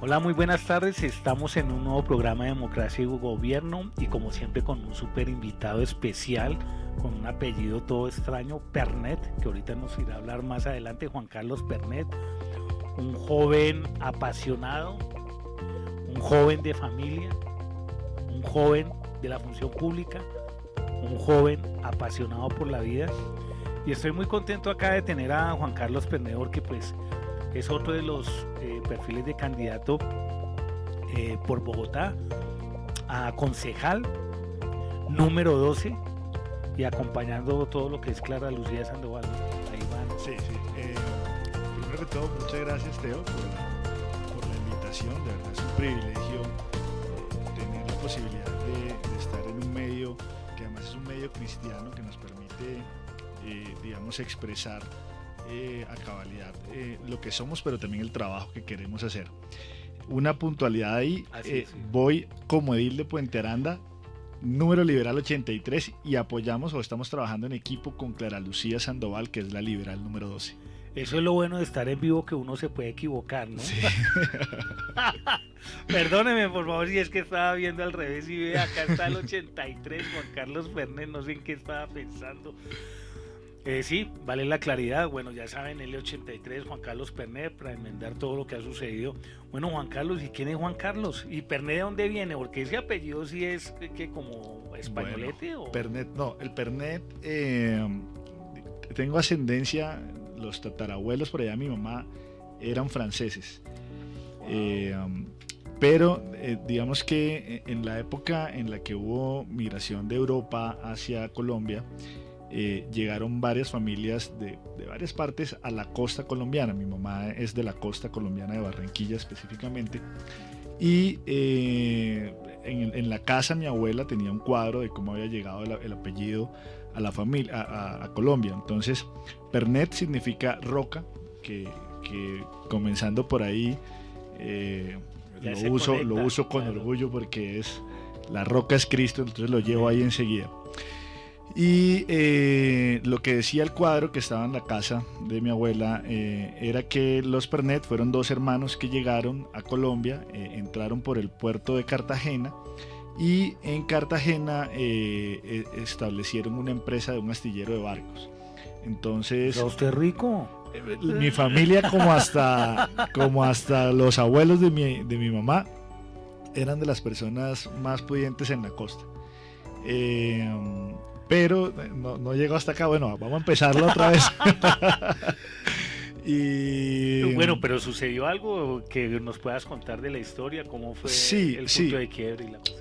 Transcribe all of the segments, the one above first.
Hola, muy buenas tardes. Estamos en un nuevo programa de Democracia y Gobierno y como siempre con un súper invitado especial, con un apellido todo extraño, Pernet, que ahorita nos irá a hablar más adelante, Juan Carlos Pernet, un joven apasionado, un joven de familia, un joven de la función pública, un joven apasionado por la vida. Y estoy muy contento acá de tener a Juan Carlos Pernet porque pues es otro de los perfiles de candidato por Bogotá a concejal número 12 y acompañando todo lo que es Clara Lucía Sandoval. Ahí van. Sí. Primero de todo, muchas gracias, Teo, por la invitación. De verdad es un privilegio tener la posibilidad de estar en un medio que además es un medio cristiano que nos permite, digamos, expresar a cabalidad lo que somos, pero también el trabajo que queremos hacer. Una puntualidad ahí, sí. Voy como edil de Puente Aranda, número liberal 83, y apoyamos o estamos trabajando en equipo con Clara Lucía Sandoval, que es la liberal número 12. Eso es lo bueno de estar en vivo, que uno se puede equivocar, ¿no? Sí. Perdóneme, por favor, si es que estaba viendo al revés y ve, acá está el 83, Juan Carlos Pernet, no sé en qué estaba pensando. Sí, vale la claridad. Bueno, ya saben, L83, Juan Carlos Pernet, para enmendar todo lo que ha sucedido. Bueno, Juan Carlos, ¿y quién es Juan Carlos? ¿Y Pernet de dónde viene? Porque ese apellido sí es que como españolete. Bueno, ¿o? Pernet, no, el Pernet, tengo ascendencia, los tatarabuelos por allá de mi mamá eran franceses. Pero digamos que en la época en la que hubo migración de Europa hacia Colombia, llegaron varias familias de varias partes a la costa colombiana. Mi mamá es de la costa colombiana de Barranquilla específicamente, y en la casa mi abuela tenía un cuadro de cómo había llegado el apellido a la familia, a Colombia. Entonces Pernet significa roca, que comenzando por ahí lo uso con orgullo, porque es la roca es Cristo, entonces lo llevo ahí enseguida. Y lo que decía el cuadro que estaba en la casa de mi abuela era que los Pernet fueron dos hermanos que llegaron a Colombia, entraron por el puerto de Cartagena, y en Cartagena establecieron una empresa de un astillero de barcos. Entonces, ¿está usted rico? Mi familia, como hasta los abuelos de mi mamá, eran de las personas más pudientes en la costa. Pero no llegó hasta acá. Bueno, vamos a empezarlo otra vez. Y bueno, pero sucedió algo que nos puedas contar de la historia, cómo fue el punto de quiebre y la cosa.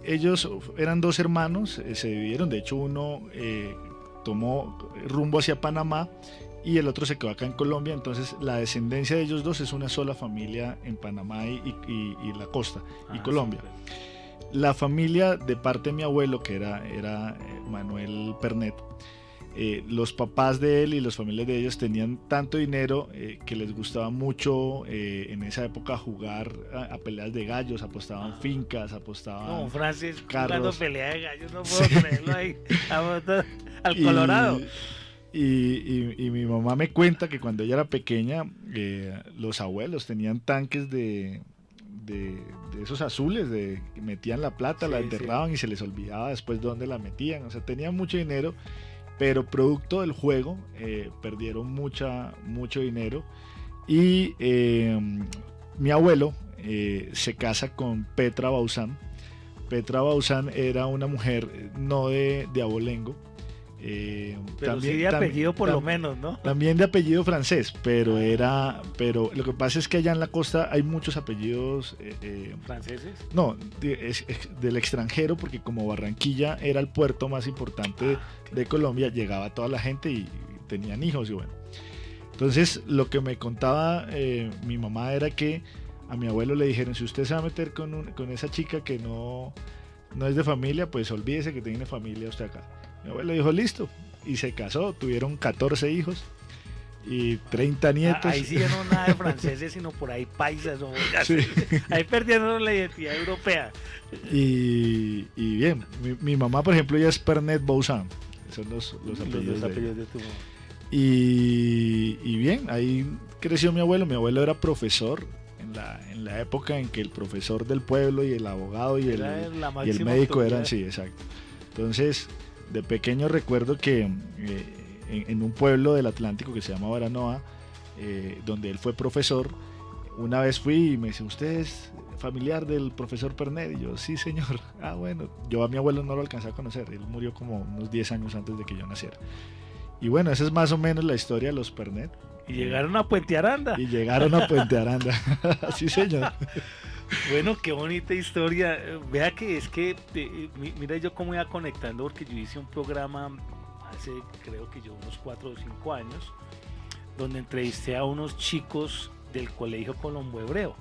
Ellos eran dos hermanos, se dividieron. De hecho, uno tomó rumbo hacia Panamá y el otro se quedó acá en Colombia. Entonces la descendencia de ellos dos es una sola familia en Panamá y la costa y Colombia. Sí, la familia de parte de mi abuelo, que era Manuel Pernet, los papás de él y las familias de ellos tenían tanto dinero que les gustaba mucho en esa época jugar a peleas de gallos, apostaban fincas, apostaban no, Francis, carros. Jugando pelea de gallos, no puedo creerlo ahí, al Colorado. Y mi mamá me cuenta que cuando ella era pequeña, los abuelos tenían tanques de esos azules, metían la plata, la enterraban y se les olvidaba después dónde la metían. O sea, tenían mucho dinero, pero producto del juego perdieron mucho dinero. Y mi abuelo se casa con Petra Bauzán. Petra Bauzán era una mujer no de abolengo, pero también, sí de apellido por lo menos, ¿no? También de apellido francés, pero lo que pasa es que allá en la costa hay muchos apellidos ¿franceses? No, es del extranjero, porque como Barranquilla era el puerto más importante de Colombia, llegaba toda la gente y tenían hijos y bueno. Entonces lo que me contaba mi mamá era que a mi abuelo le dijeron: si usted se va a meter con esa chica que no es de familia, pues olvídese que tiene familia usted acá. Mi abuelo dijo listo, y se casó, tuvieron 14 hijos y 30 nietos. Ahí sí no nada de franceses, sino por ahí paisas, ¿no? Sí. Ahí perdieron la identidad europea. Y bien, mi mamá, por ejemplo, ella es Pernet Bauzán, son los apellidos de tu mamá. Y bien, ahí creció mi abuelo era profesor en en la época en que el profesor del pueblo y el abogado y el médico eran, sí, exacto. Entonces, de pequeño recuerdo que en un pueblo del Atlántico que se llama Baranoa, donde él fue profesor, una vez fui y me dice, ¿usted es familiar del profesor Pernet? Y yo, sí, señor. Ah, bueno, yo a mi abuelo no lo alcancé a conocer, él murió como unos 10 años antes de que yo naciera. Y bueno, esa es más o menos la historia de los Pernet. Y llegaron a Puente Aranda. Y llegaron a Puente Aranda. Sí, señor. Bueno, qué bonita historia. Vea que es que, mira yo cómo iba conectando, porque yo hice un programa hace, creo que yo, unos 4 o 5 años, donde entrevisté a unos chicos del Colegio Colombo Hebreo.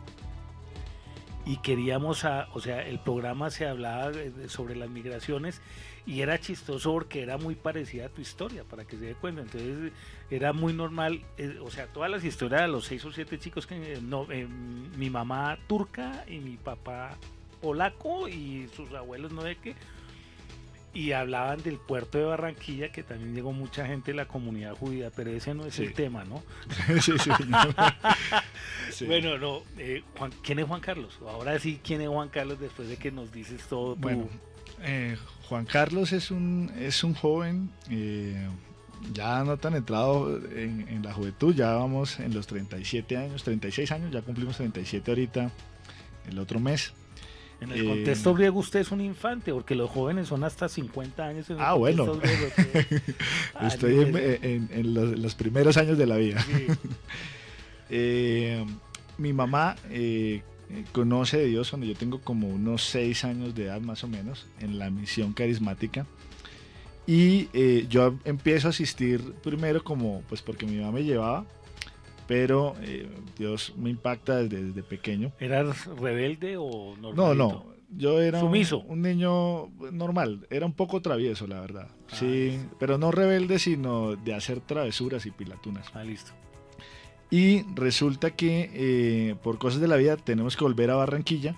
Y queríamos, o sea, el programa se hablaba sobre las migraciones y era chistoso porque era muy parecida a tu historia, para que se dé cuenta. Entonces era muy normal, o sea, todas las historias de los 6 o 7 chicos, mi mamá turca y mi papá polaco y sus abuelos no sé qué, y hablaban del puerto de Barranquilla, que también llegó mucha gente de la comunidad judía, pero ese no es el tema, ¿no? Sí, sí. Sí. Bueno, no, ¿quién es Juan Carlos? Ahora sí, ¿quién es Juan Carlos después de que nos dices todo? Bueno, Juan Carlos es un joven ya no tan entrado en la juventud, ya vamos en los 37 años, 36 años, ya cumplimos 37 ahorita el otro mes. En el contexto griego usted es un infante, porque los jóvenes son hasta 50 años. En el bueno. Griego, estoy en los primeros años de la vida. Sí. Mi mamá conoce de Dios cuando yo tengo como unos 6 años de edad más o menos, en la misión carismática. Y yo empiezo a asistir primero como, pues porque mi mamá me llevaba, pero Dios me impacta desde pequeño. ¿Eras rebelde o normal? No, yo era ¿Sumiso? Un niño normal, era un poco travieso, la verdad. Sí, pero no rebelde, sino de hacer travesuras y pilatunas. Listo. Y resulta que por cosas de la vida tenemos que volver a Barranquilla.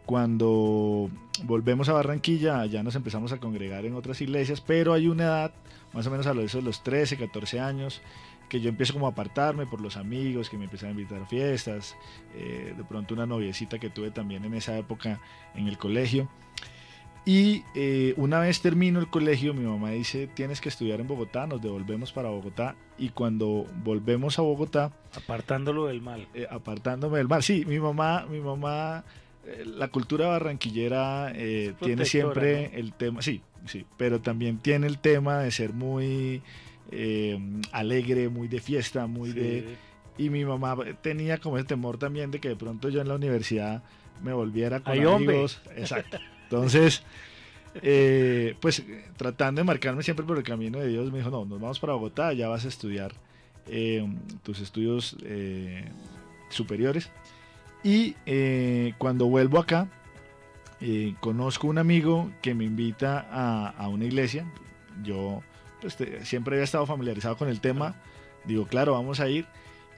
Cuando volvemos a Barranquilla, ya nos empezamos a congregar en otras iglesias, pero hay una edad, más o menos a eso de los 13, 14 años, que yo empiezo como a apartarme por los amigos que me empiezan a invitar a fiestas, de pronto una noviecita que tuve también en esa época en el colegio. Y una vez termino el colegio, mi mamá dice, tienes que estudiar en Bogotá, nos devolvemos para Bogotá. Y cuando volvemos a Bogotá... Apartándolo del mal. Apartándome del mal, sí, mi mamá la cultura barranquillera tiene siempre, ¿no?, el tema, sí, pero también tiene el tema de ser muy alegre, muy de fiesta, y mi mamá tenía como ese temor también de que de pronto yo en la universidad me volviera con amigos. Exacto. Entonces, pues tratando de marcarme siempre por el camino de Dios, me dijo, no, nos vamos para Bogotá, ya vas a estudiar tus estudios superiores. Y cuando vuelvo acá, conozco un amigo que me invita a una iglesia. Yo pues, siempre había estado familiarizado con el tema. Digo, claro, vamos a ir.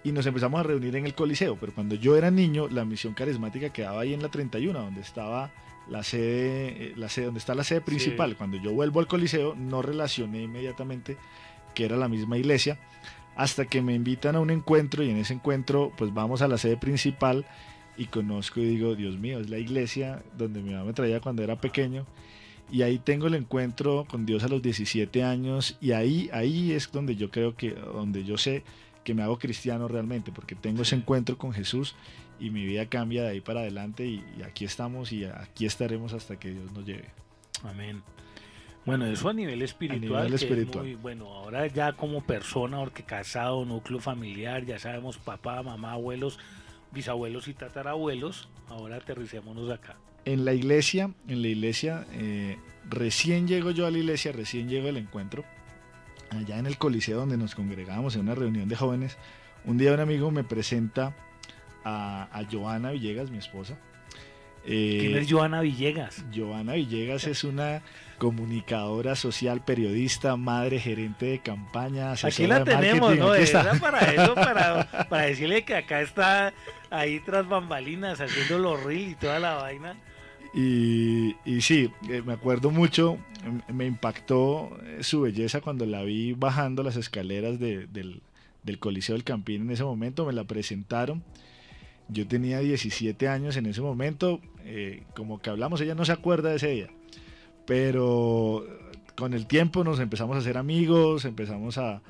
Y nos empezamos a reunir en el Coliseo. Pero cuando yo era niño, la misión carismática quedaba ahí en la 31, donde estaba la sede, donde está la sede principal. Sí. Cuando yo vuelvo al Coliseo, no relacioné inmediatamente que era la misma iglesia, hasta que me invitan a un encuentro, y en ese encuentro pues vamos a la sede principal y conozco y digo, Dios mío, es la iglesia donde mi mamá me traía cuando era pequeño. Y ahí tengo el encuentro con Dios a los 17 años, y ahí es donde yo creo que, donde yo sé que me hago cristiano realmente, porque tengo ese encuentro con Jesús y mi vida cambia de ahí para adelante, y aquí estamos y aquí estaremos hasta que Dios nos lleve. Amén. Bueno, eso a nivel espiritual. Es muy, bueno, ahora ya como persona, porque casado, núcleo familiar, ya sabemos papá, mamá, abuelos, bisabuelos y tatarabuelos. Ahora aterricémonos acá. En la iglesia, recién llego yo a la iglesia, recién llego al encuentro, allá en el Coliseo donde nos congregábamos en una reunión de jóvenes. Un día un amigo me presenta a Joana Villegas, mi esposa. ¿Quién es Joana Villegas? Joana Villegas es una comunicadora social, periodista, madre, gerente de campaña, asesora. Aquí la de tenemos, ¿no? Era para eso, para decirle que acá está ahí tras bambalinas haciendo los reels y toda la vaina. Y sí, me acuerdo mucho, me impactó su belleza cuando la vi bajando las escaleras del Coliseo del Campín. En ese momento me la presentaron. Yo tenía 17 años en ese momento, como que hablamos, ella no se acuerda de ese día, pero con el tiempo nos empezamos a hacer amigos, empezamos a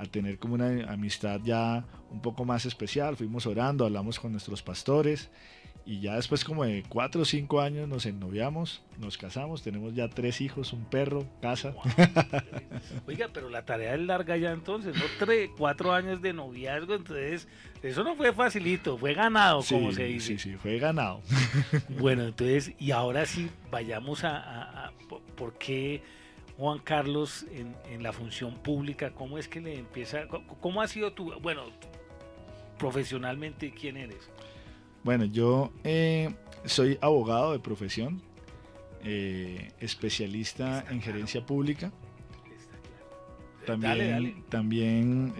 tener como una amistad ya un poco más especial, fuimos orando, hablamos con nuestros pastores y ya después como de 4 o 5 años nos ennoviamos, nos casamos, tenemos ya 3 hijos, un perro, casa. Wow. Oiga, pero la tarea es larga ya entonces, ¿no? 4 años de noviazgo, entonces eso no fue facilito, fue ganado, Sí, como se dice. sí, fue ganado. Bueno, entonces, y ahora sí, vayamos ¿por qué Juan Carlos en la función pública? ¿Cómo es que le empieza? ¿Cómo ha sido tu, bueno, profesionalmente, quién eres? Bueno, yo soy abogado de profesión, especialista en gerencia pública. También, también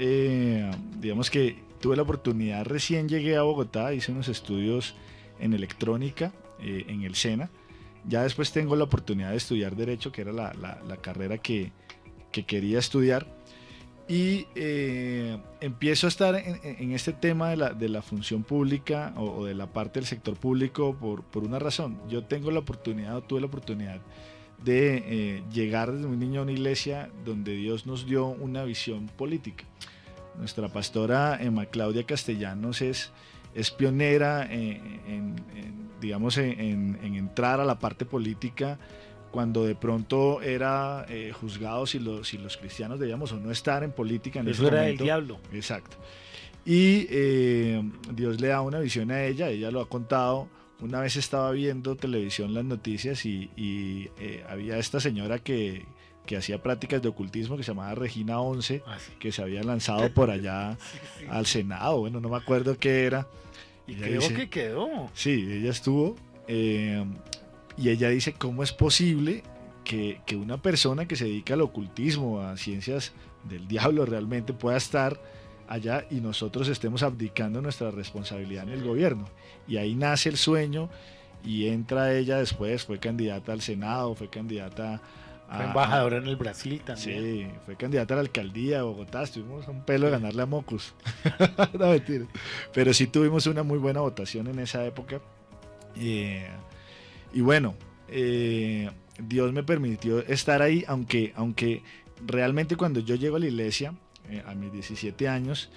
digamos que tuve la oportunidad, recién llegué a Bogotá, hice unos estudios en electrónica en el SENA. Ya después tengo la oportunidad de estudiar Derecho, que era la carrera que quería estudiar. Y empiezo a estar en este tema de la función pública o de la parte del sector público por una razón. Yo tuve la oportunidad de llegar desde muy niño a una iglesia donde Dios nos dio una visión política. Nuestra pastora Emma Claudia Castellanos es pionera digamos, en entrar a la parte política cuando de pronto era juzgado si los cristianos debíamos o no estar en política en ese momento. Eso era el diablo. Exacto. Y Dios le da una visión a ella lo ha contado. Una vez estaba viendo televisión, las noticias, y había esta señora que hacía prácticas de ocultismo que se llamaba Regina 11, sí. que se había lanzado por allá sí. al Senado, bueno, no me acuerdo qué era. Y creo que quedó. Sí, ella estuvo. Y ella dice, ¿cómo es posible que una persona que se dedica al ocultismo, a ciencias del diablo realmente, pueda estar allá y nosotros estemos abdicando nuestra responsabilidad en el gobierno? Y ahí nace el sueño y entra ella después, fue candidata al Senado, fue candidata fue embajadora en el Brasil también. Sí, fue candidata a la alcaldía de Bogotá, estuvimos a un pelo de ganarle a Mocus. No, mentira. Pero sí tuvimos una muy buena votación en esa época. Y bueno, Dios me permitió estar ahí, aunque realmente cuando yo llego a la iglesia, a mis 17 años,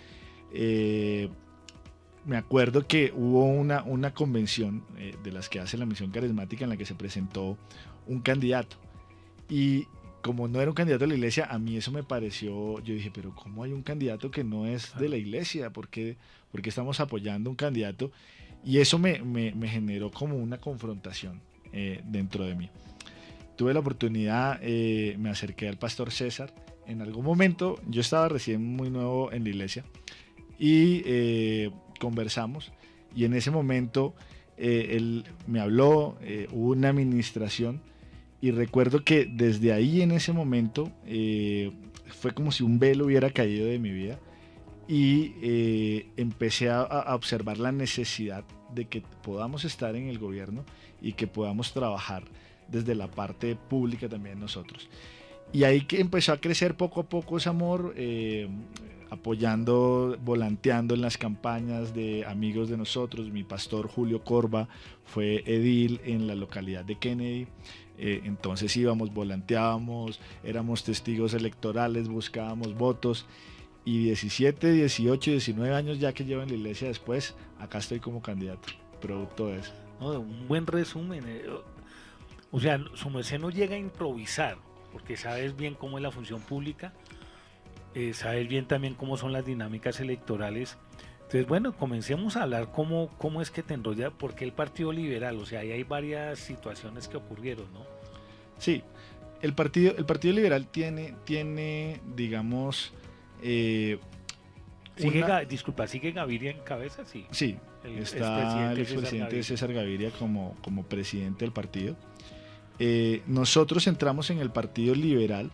me acuerdo que hubo una convención de las que hace la Misión Carismática en la que se presentó un candidato. Y como no era un candidato de la iglesia, a mí eso me pareció, yo dije, pero ¿cómo hay un candidato que no es de la iglesia? ¿Por qué estamos apoyando un candidato? Y eso me generó como una confrontación dentro de mí. Tuve la oportunidad, me acerqué al pastor César. En algún momento, yo estaba recién muy nuevo en la iglesia y conversamos. Y en ese momento él me habló, hubo una administración. Y recuerdo que desde ahí, en ese momento, fue como si un velo hubiera caído de mi vida y empecé a observar la necesidad de que podamos estar en el gobierno y que podamos trabajar desde la parte pública también nosotros. Y ahí que empezó a crecer poco a poco ese amor, apoyando, volanteando en las campañas de amigos de nosotros. Mi pastor Julio Corba fue edil en la localidad de Kennedy. Entonces íbamos, volanteábamos, éramos testigos electorales, buscábamos votos, y 17, 18, 19 años ya que llevo en la iglesia después, acá estoy como candidato, producto de eso. No, un buen resumen. O sea, su merced no llega a improvisar, porque sabes bien cómo es la función pública, sabes bien también cómo son las dinámicas electorales. Entonces, bueno, comencemos a hablar cómo es que te enrolla, porque el Partido Liberal, o sea, ahí hay varias situaciones que ocurrieron, ¿no? Sí, el Partido Liberal tiene digamos... ¿sigue Gaviria en cabeza? Sí. Sí, está el expresidente César Gaviria como presidente del partido. Nosotros entramos en el Partido Liberal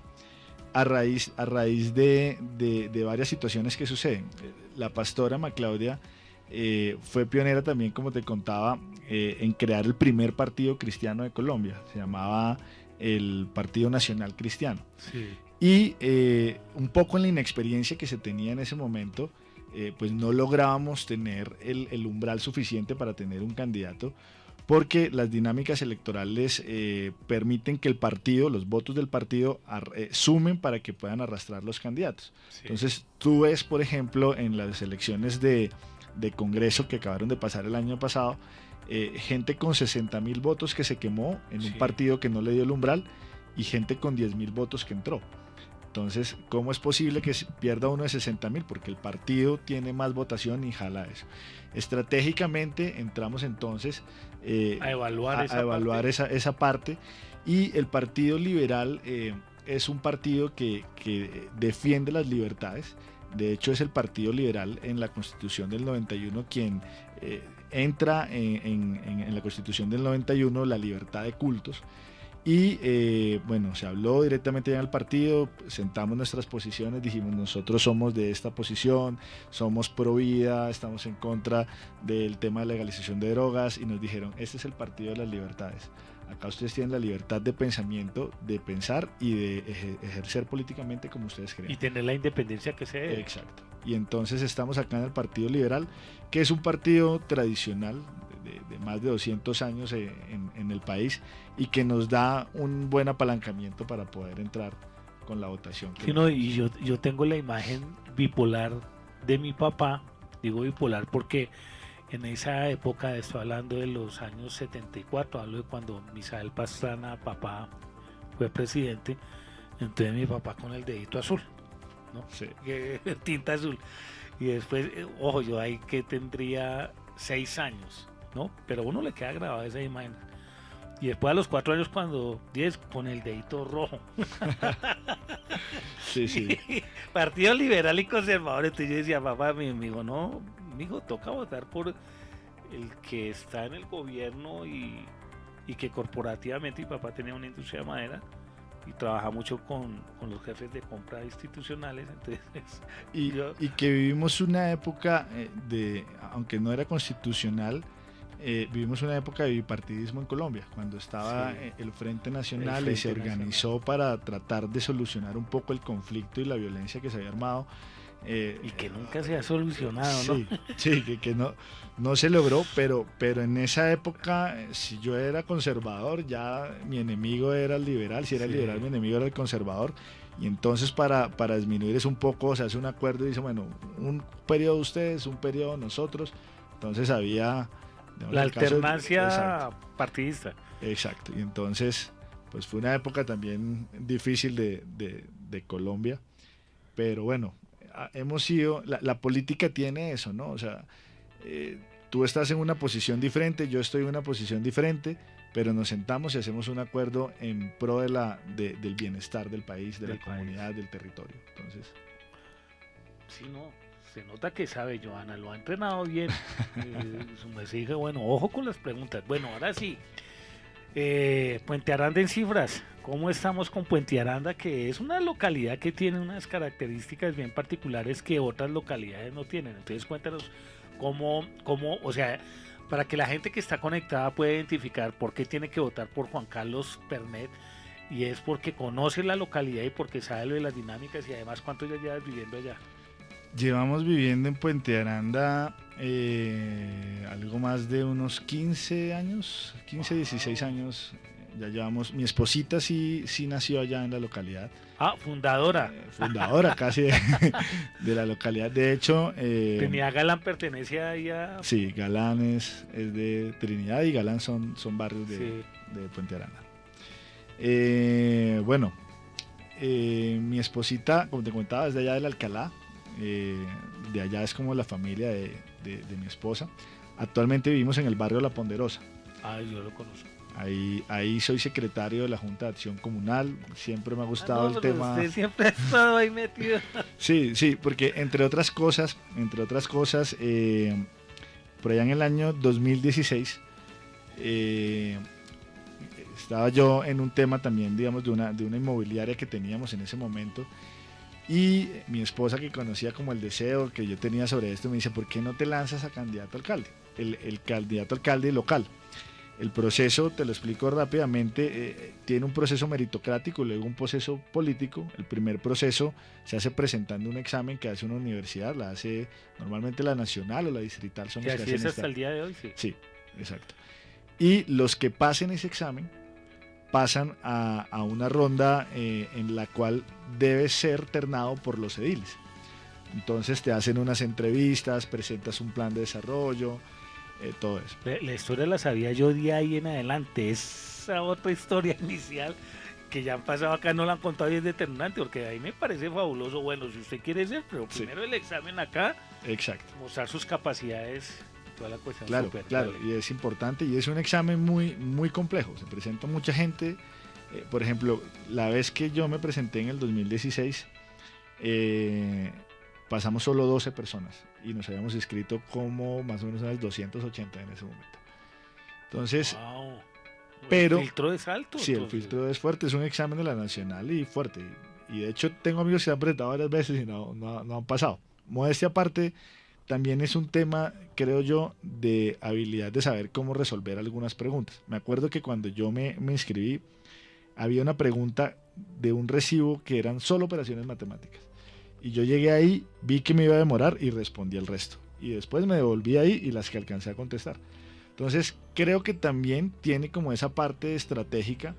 a raíz de varias situaciones que suceden. La pastora Emma Claudia fue pionera también, como te contaba, en crear el primer partido cristiano de Colombia. Se llamaba el Partido Nacional Cristiano. Sí. Y un poco en la inexperiencia que se tenía en ese momento, pues no lográbamos tener el umbral suficiente para tener un candidato, porque las dinámicas electorales permiten que el partido, los votos del partido sumen para que puedan arrastrar los candidatos. Sí. Entonces tú ves, por ejemplo, en las elecciones de Congreso que acabaron de pasar el año pasado, gente con 60.000 votos que se quemó en un partido que no le dio el umbral, y gente con 10.000 votos que entró. Entonces, ¿cómo es posible que pierda uno de 60.000? Porque el partido tiene más votación y jala eso. Estratégicamente entramos entonces a evaluar esa parte, y el Partido Liberal es un partido que defiende las libertades. De hecho, es el Partido Liberal en la Constitución del 91 quien entra en la Constitución del 91 la libertad de cultos. Y bueno, se habló directamente en el partido, sentamos nuestras posiciones, dijimos nosotros somos de esta posición, somos pro vida, estamos en contra del tema de legalización de drogas, y nos dijeron, este es el partido de las libertades. Acá ustedes tienen la libertad de pensamiento, de pensar y de ejercer políticamente como ustedes creen. Y tener la independencia que se debe. Exacto. Y entonces estamos acá en el Partido Liberal, que es un partido tradicional de más de 200 años en el país, y que nos da un buen apalancamiento para poder entrar con la votación. Sí, no, y yo tengo la imagen bipolar de mi papá, digo bipolar porque en esa época, estoy hablando de los años 74, hablo de cuando Misael Pastrana, papá, fue presidente, entonces mi papá con el dedito azul, ¿no? Sí. Tinta azul. Y después, ojo, yo ahí que tendría 6 años, ¿no? Pero a uno le queda grabada esa imagen. Y después a los 4 años, cuando 10, con el dedito rojo. Sí, sí. Partido Liberal y Conservador. Entonces yo decía, papá, mi hijo, no, mi hijo, toca votar por el que está en el gobierno, y que corporativamente, mi papá tenía una industria de madera y trabaja mucho con los jefes de compra institucionales. Entonces, y que vivimos una época aunque no era constitucional, vivimos una época de bipartidismo en Colombia, cuando estaba el Frente Nacional y se organizó para tratar de solucionar un poco el conflicto y la violencia que se había armado. Y que nunca se ha solucionado, ¿no? Sí, que no se logró, pero en esa época, si yo era conservador, ya mi enemigo era el liberal, si era el liberal, mi enemigo era el conservador. Y entonces para disminuir eso un poco, se hace un acuerdo y dice, bueno, un periodo ustedes, un periodo nosotros. Entonces había... La alternancia partidista. Exacto, y entonces pues fue una época también difícil de Colombia, pero bueno, hemos sido, la política tiene eso, ¿no? O sea, tú estás en una posición diferente, yo estoy en una posición diferente, pero nos sentamos y hacemos un acuerdo en pro del bienestar del país, de la comunidad, del territorio. Entonces, sí, no, se nota que sabe, Johanna, lo ha entrenado bien. Me dije, bueno, ojo con las preguntas. Bueno, ahora sí, Puente Aranda en cifras. ¿Cómo estamos con Puente Aranda, que es una localidad que tiene unas características bien particulares que otras localidades no tienen? Entonces cuéntanos cómo, o sea, para que la gente que está conectada pueda identificar por qué tiene que votar por Juan Carlos Pernet, y es porque conoce la localidad y porque sabe lo de las dinámicas, y además cuánto ya llevas viviendo allá. Llevamos viviendo en Puente Aranda algo más de unos 15 años, 15, 16 años. Ya llevamos, mi esposita sí nació allá en la localidad. Ah, fundadora. Fundadora casi de la localidad. De hecho... Trinidad Galán pertenece ahí a... Sí, Galán es de Trinidad y Galán son barrios de Puente Aranda. Bueno, mi esposita, como te contaba, es de allá del Alcalá. De allá es como la familia de mi esposa. Actualmente vivimos en el barrio La Ponderosa. Ah, yo lo conozco. Ahí soy secretario de la Junta de Acción Comunal. Siempre me ha gustado el tema. Usted siempre ha estado ahí metido. Sí, porque entre otras cosas, por allá en el año 2016 estaba yo en un tema también, digamos, de una inmobiliaria que teníamos en ese momento. Y mi esposa, que conocía como el deseo que yo tenía sobre esto, me dice, ¿por qué no te lanzas a candidato a alcalde? El candidato a alcalde local. El proceso, te lo explico rápidamente, tiene un proceso meritocrático, luego un proceso político. El primer proceso se hace presentando un examen que hace una universidad, la hace normalmente la nacional o la distrital. Son los que así hacen es hasta el día de hoy, sí. Sí, exacto. Y los que pasen ese examen pasan a una ronda en la cual debe ser ternado por los ediles. Entonces te hacen unas entrevistas, presentas un plan de desarrollo, todo eso. La historia la sabía yo de ahí en adelante. Esa otra historia inicial que ya han pasado acá no la han contado y es determinante, porque ahí me parece fabuloso. Bueno, si usted quiere ser, pero primero el examen acá. Exacto. Mostrar sus capacidades, toda la cuestión. Claro, super, claro, dale. y es importante y es un examen muy, muy complejo. Se presenta mucha gente. Por ejemplo, la vez que yo me presenté en el 2016, pasamos solo 12 personas y nos habíamos inscrito como más o menos unas 280 en ese momento. Entonces, Wow. pero ¿El filtro es alto? sí, entonces. el filtro es fuerte, es un examen de la nacional y fuerte. Y de hecho tengo amigos que se han presentado varias veces y no han pasado. Modestia aparte, también es un tema, creo yo, de habilidad de saber cómo resolver algunas preguntas. Me acuerdo que cuando yo me inscribí, había una pregunta de un recibo que eran solo operaciones matemáticas. Y yo llegué ahí, vi que me iba a demorar y respondí el resto. Y después me devolví ahí y las que alcancé a contestar. Entonces creo que también tiene como esa parte estratégica,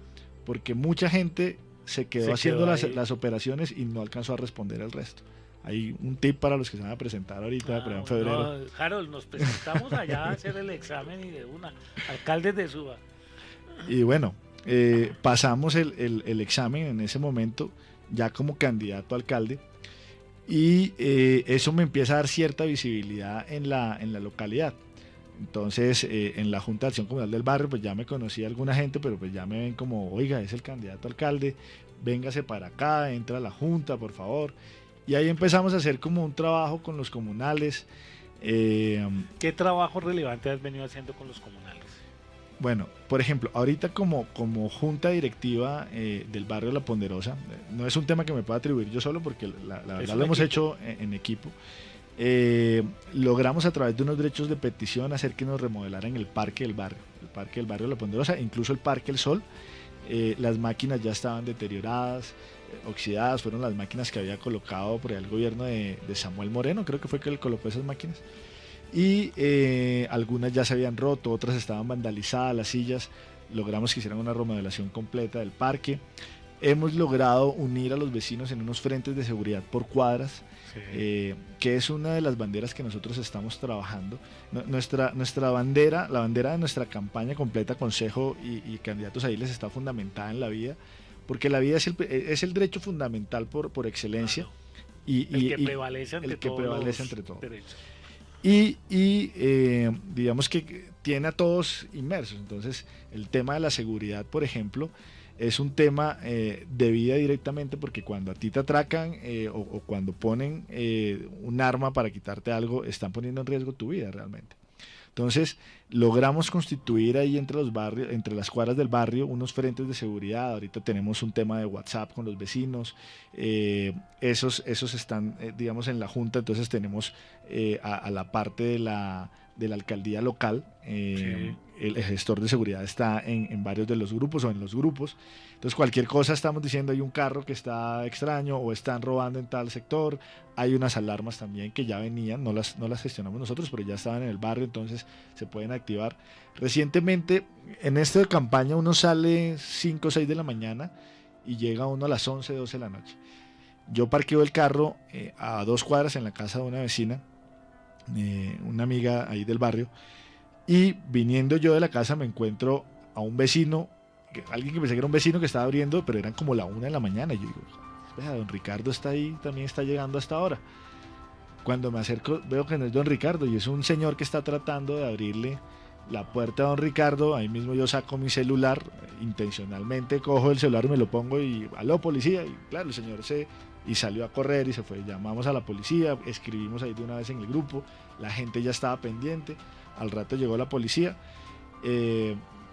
porque mucha gente se quedó haciendo las operaciones y no alcanzó a responder el resto. Hay un tip para los que se van a presentar ahorita, pero en febrero. No, Harold, nos presentamos allá a hacer el examen y de una. Alcaldes de Suba. Y bueno, pasamos el examen en ese momento, ya como candidato a alcalde. Y eso me empieza a dar cierta visibilidad en la localidad. Entonces, en la Junta de Acción Comunal del barrio, pues ya me conocía alguna gente, pero pues ya me ven como, oiga, es el candidato a alcalde, véngase para acá, entra a la Junta, por favor. Y ahí empezamos a hacer como un trabajo con los comunales. ¿Qué trabajo relevante has venido haciendo con los comunales? Bueno, por ejemplo, ahorita como junta directiva del barrio La Ponderosa, no es un tema que me pueda atribuir yo solo porque la verdad lo hemos hecho en equipo. Logramos a través de unos derechos de petición hacer que nos remodelaran el parque del barrio La Ponderosa, incluso el Parque El Sol. Las máquinas ya estaban deterioradas, oxidadas, fueron las máquinas que había colocado por el gobierno de Samuel Moreno, creo que fue que él colocó esas máquinas. Y algunas ya se habían roto, otras estaban vandalizadas, las sillas. Logramos que hicieran una remodelación completa del parque. Hemos logrado unir a los vecinos en unos frentes de seguridad por cuadras, sí. Que es una de las banderas que nosotros estamos trabajando. Nuestra bandera, la bandera de nuestra campaña completa, consejo y candidatos a ediles, está fundamentada en la vida, porque la vida es el derecho fundamental por excelencia. Claro. El que prevalece entre todos. Y digamos que tiene a todos inmersos. Entonces el tema de la seguridad, por ejemplo, es un tema de vida directamente, porque cuando a ti te atracan o cuando ponen un arma para quitarte algo, están poniendo en riesgo tu vida realmente. Entonces logramos constituir ahí entre los barrios, entre las cuadras del barrio, unos frentes de seguridad. Ahorita tenemos un tema de WhatsApp con los vecinos, esos están digamos en la junta. Entonces tenemos a la parte de la alcaldía local, sí. El gestor de seguridad está en varios de los grupos o en los grupos. Entonces cualquier cosa estamos diciendo, hay un carro que está extraño o están robando en tal sector. Hay unas alarmas también que ya venían, no las gestionamos nosotros, pero ya estaban en el barrio, entonces se pueden activar. Recientemente en esta campaña uno sale 5 o 6 de la mañana y llega uno a las 11, 12 de la noche. Yo parqueo el carro a 2 cuadras en la casa de una vecina, una amiga ahí del barrio, y viniendo yo de la casa me encuentro a un vecino, alguien que pensé que era un vecino que estaba abriendo, pero eran como la 1 de la mañana, y yo digo, espera, don Ricardo está ahí, también está llegando hasta ahora. Cuando me acerco veo que no es don Ricardo, y es un señor que está tratando de abrirle la puerta a don Ricardo. Ahí mismo yo saco mi celular, intencionalmente cojo el celular y me lo pongo y aló policía, y claro, el señor y salió a correr y se fue. Llamamos a la policía, escribimos ahí de una vez en el grupo, la gente ya estaba pendiente. Al rato llegó la policía,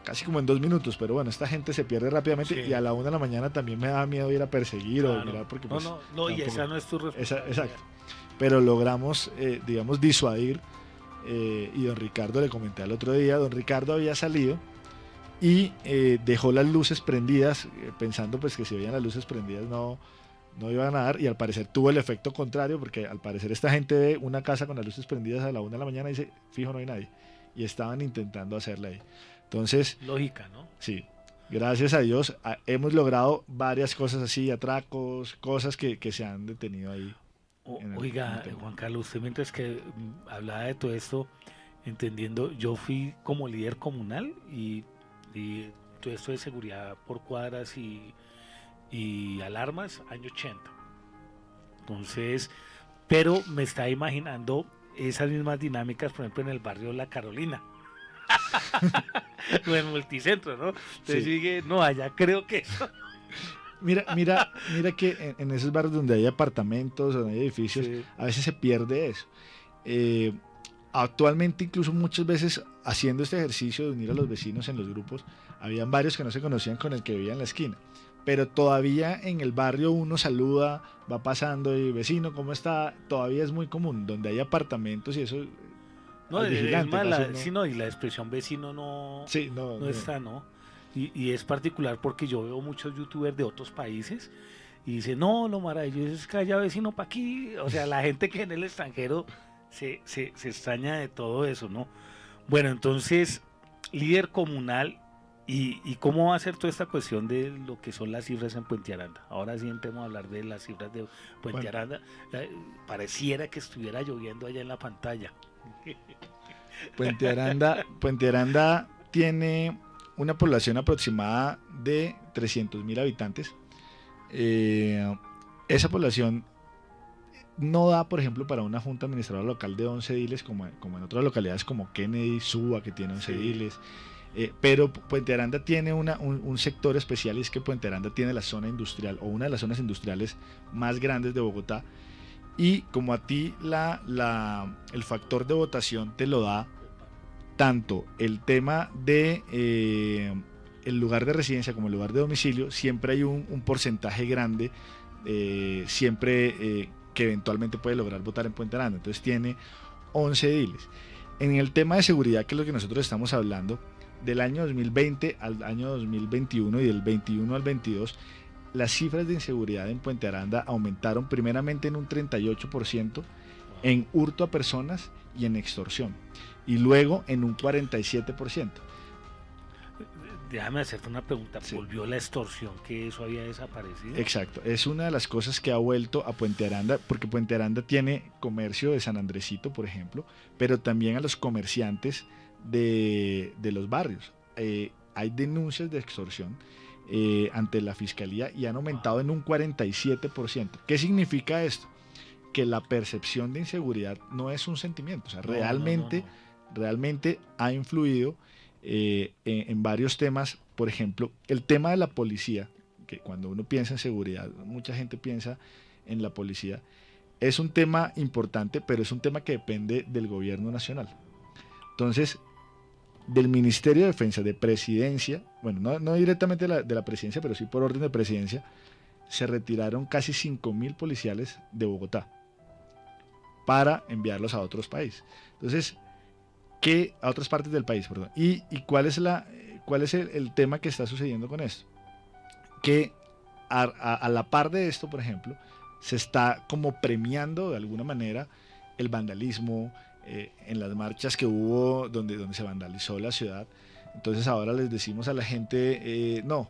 casi como en 2 minutos, pero bueno, esta gente se pierde rápidamente, sí. Y a la 1 de la mañana también me daba miedo ir a perseguir, claro. O mirar, porque pues, no, y esa no es tu responsabilidad. Exacto, pero logramos, digamos, disuadir, y don Ricardo, le comenté el otro día, don Ricardo había salido y dejó las luces prendidas, pensando pues que si veían las luces prendidas no iban a dar, y al parecer tuvo el efecto contrario, porque al parecer esta gente ve una casa con las luces prendidas a la 1 de la mañana y dice, fijo, no hay nadie, y estaban intentando hacerla ahí. Entonces, lógica, ¿no? Sí, gracias a Dios hemos logrado varias cosas así, atracos, cosas que se han detenido ahí. Oiga, Juan Carlos, usted mientras que hablaba de todo esto, entendiendo, yo fui como líder comunal y todo esto de seguridad por cuadras y alarmas, año 80. Entonces, pero me está imaginando esas mismas dinámicas, por ejemplo, en el barrio La Carolina. O en Multicentro, ¿no? Entonces Sí. dije, no, allá creo que eso. Mira que en esos barrios donde hay apartamentos, donde hay edificios, Sí. a veces se pierde eso. Actualmente, incluso muchas veces, haciendo este ejercicio de unir a los vecinos en los grupos, habían varios que no se conocían con el que vivía en la esquina. Pero todavía en el barrio uno saluda, va pasando y vecino, ¿cómo está? Todavía es muy común, donde hay apartamentos y eso, No, al es vigilante. más, casi sí, no, y la expresión vecino no, Sí, no, no está, ¿no? Y es particular porque yo veo muchos youtubers de otros países y dicen, no, lo maravilloso es que haya vecino para aquí. O sea, la gente que en el extranjero se extraña de todo eso, ¿no? Bueno, entonces, líder comunal, ¿y cómo va a ser toda esta cuestión de lo que son las cifras en Puente Aranda? Ahora sí empezamos a hablar de las cifras de Puente Bueno. Aranda. Pareciera que estuviera lloviendo allá en la pantalla. Puente Aranda tiene una población aproximada de 300.000 habitantes. Esa población no da, por ejemplo, para una junta administradora local de 11 diles, como en otras localidades como Kennedy, Suba, que tiene 11 Sí. diles. Pero Puente Aranda tiene un sector especial, y es que Puente Aranda tiene la zona industrial, o una de las zonas industriales más grandes de Bogotá. Y como a ti el factor de votación te lo da tanto el tema de el lugar de residencia como el lugar de domicilio, siempre hay un porcentaje grande, siempre que eventualmente puede lograr votar en Puente Aranda. Entonces tiene 11 ediles. En el tema de seguridad, que es lo que nosotros estamos hablando, del año 2020 al año 2021 y del 21 al 22, las cifras de inseguridad en Puente Aranda aumentaron primeramente en un 38% en hurto a personas y en extorsión, y luego en un 47%. Déjame hacerte una pregunta. Sí. ¿Volvió la extorsión, que eso había desaparecido? Exacto, es una de las cosas que ha vuelto a Puente Aranda, porque Puente Aranda tiene comercio de San Andresito, por ejemplo, pero también a los comerciantes de los barrios. Hay denuncias de extorsión ante la fiscalía y han aumentado en un 47%. ¿Qué significa esto? Que la percepción de inseguridad no es un sentimiento, o sea, realmente ha influido en varios temas. Por ejemplo, el tema de la policía, que cuando uno piensa en seguridad, mucha gente piensa en la policía, es un tema importante, pero es un tema que depende del gobierno nacional. Entonces, del Ministerio de Defensa, de Presidencia, bueno, no directamente de la Presidencia, pero sí por orden de Presidencia, se retiraron casi 5.000 policiales de Bogotá para enviarlos a otros países. Entonces, a otras partes del país, perdón. ¿Y cuál es el tema que está sucediendo con esto? Que a la par de esto, por ejemplo, se está como premiando de alguna manera el vandalismo en las marchas que hubo donde se vandalizó la ciudad. Entonces ahora les decimos a la gente, no,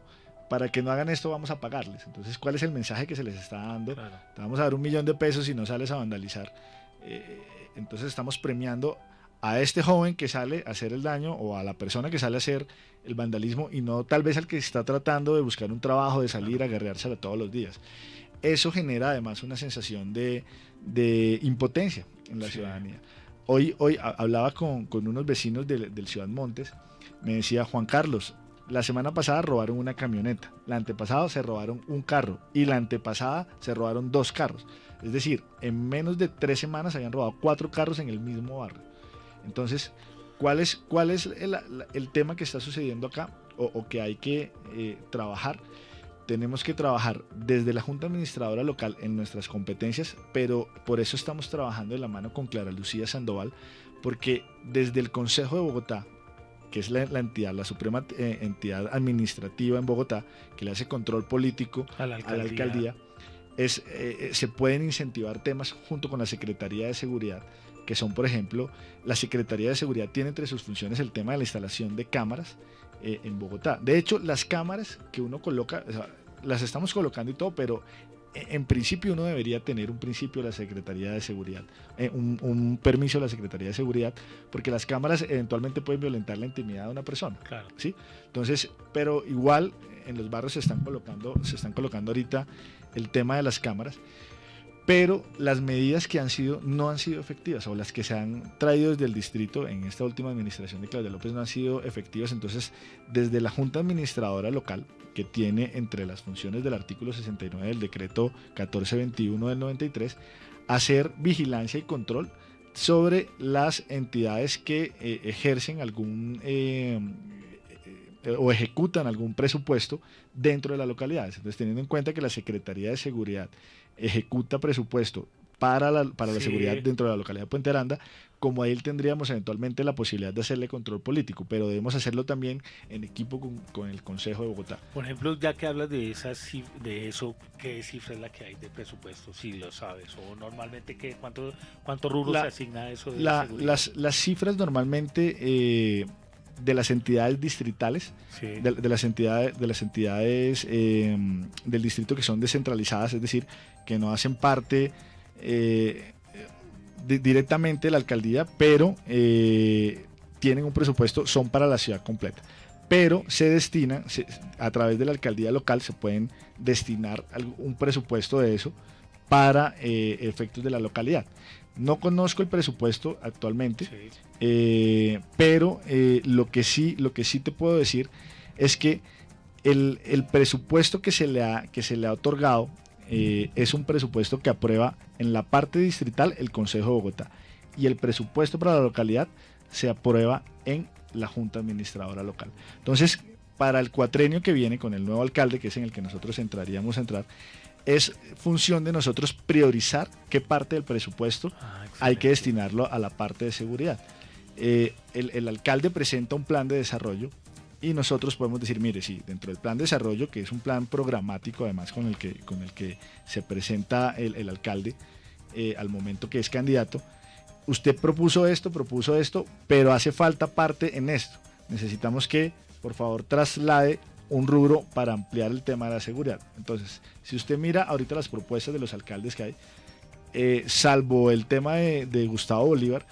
para que no hagan esto vamos a pagarles. Entonces, ¿cuál es el mensaje que se les está dando? Claro. Te vamos a dar $1.000.000 si no sales a vandalizar. Entonces estamos premiando a este joven que sale a hacer el daño, o a la persona que sale a hacer el vandalismo, y no tal vez al que está tratando de buscar un trabajo, de salir a guerreársela todos los días. Eso genera además una sensación de impotencia en la ciudadanía. Hoy hablaba con unos vecinos del Ciudad Montes. Me decía: Juan Carlos, la semana pasada robaron una camioneta, la antepasada se robaron un carro y la antepasada se robaron 2 carros. Es decir, en menos de 3 semanas habían robado 4 carros en el mismo barrio. Entonces, ¿cuál es el tema que está sucediendo acá, o que hay que trabajar? Tenemos que trabajar desde la Junta Administradora Local en nuestras competencias, pero por eso estamos trabajando de la mano con Clara Lucía Sandoval, porque desde el Consejo de Bogotá que es la entidad, la suprema entidad administrativa en Bogotá, que le hace control político a la alcaldía, se pueden incentivar temas junto con la Secretaría de Seguridad, que son, por ejemplo, la Secretaría de Seguridad tiene entre sus funciones el tema de la instalación de cámaras en Bogotá. De hecho, las cámaras que uno coloca, o sea, las estamos colocando y todo, pero en principio uno debería tener un principio de la Secretaría de Seguridad, un permiso de la Secretaría de Seguridad, porque las cámaras eventualmente pueden violentar la intimidad de una persona. Claro. ¿Sí? Entonces, pero igual en los barrios se están colocando ahorita el tema de las cámaras, pero las medidas que no han sido efectivas, o las que se han traído desde el distrito en esta última administración de Claudia López no han sido efectivas. Entonces, desde la Junta Administradora Local, que tiene entre las funciones del artículo 69 del decreto 1421 del 93, hacer vigilancia y control sobre las entidades que ejercen algún o ejecutan algún presupuesto dentro de las localidades. Entonces, teniendo en cuenta que la Secretaría de Seguridad ejecuta presupuesto para la seguridad dentro de la localidad de Puente Aranda, como ahí tendríamos eventualmente la posibilidad de hacerle control político, pero debemos hacerlo también en equipo con el Consejo de Bogotá. Por ejemplo, ya que hablas de eso, ¿qué cifra es la que hay de presupuesto? Si lo sabes, o normalmente ¿cuánto rubro se asigna a eso de seguridad? Las cifras normalmente de las entidades distritales, de las entidades del distrito que son descentralizadas, es decir, que no hacen parte directamente de la alcaldía, pero tienen un presupuesto, son para la ciudad completa. Pero se destina, a través de la alcaldía local, se pueden destinar un presupuesto de eso para efectos de la localidad. No conozco el presupuesto actualmente, pero lo que sí te puedo decir es que el presupuesto que se le ha otorgado es un presupuesto que aprueba en la parte distrital el Consejo de Bogotá, y el presupuesto para la localidad se aprueba en la Junta Administradora Local. Entonces, para el cuatrenio que viene con el nuevo alcalde, que es en el que nosotros entraríamos a entrar, es función de nosotros priorizar qué parte del presupuesto hay que destinarlo a la parte de seguridad. El alcalde presenta un plan de desarrollo y nosotros podemos decir, mire, sí, dentro del plan de desarrollo, que es un plan programático además con el que se presenta el alcalde al momento que es candidato, usted propuso esto, pero hace falta parte en esto. Necesitamos que, por favor, traslade un rubro para ampliar el tema de la seguridad. Entonces, si usted mira ahorita las propuestas de los alcaldes que hay, salvo el tema de Gustavo Bolívar,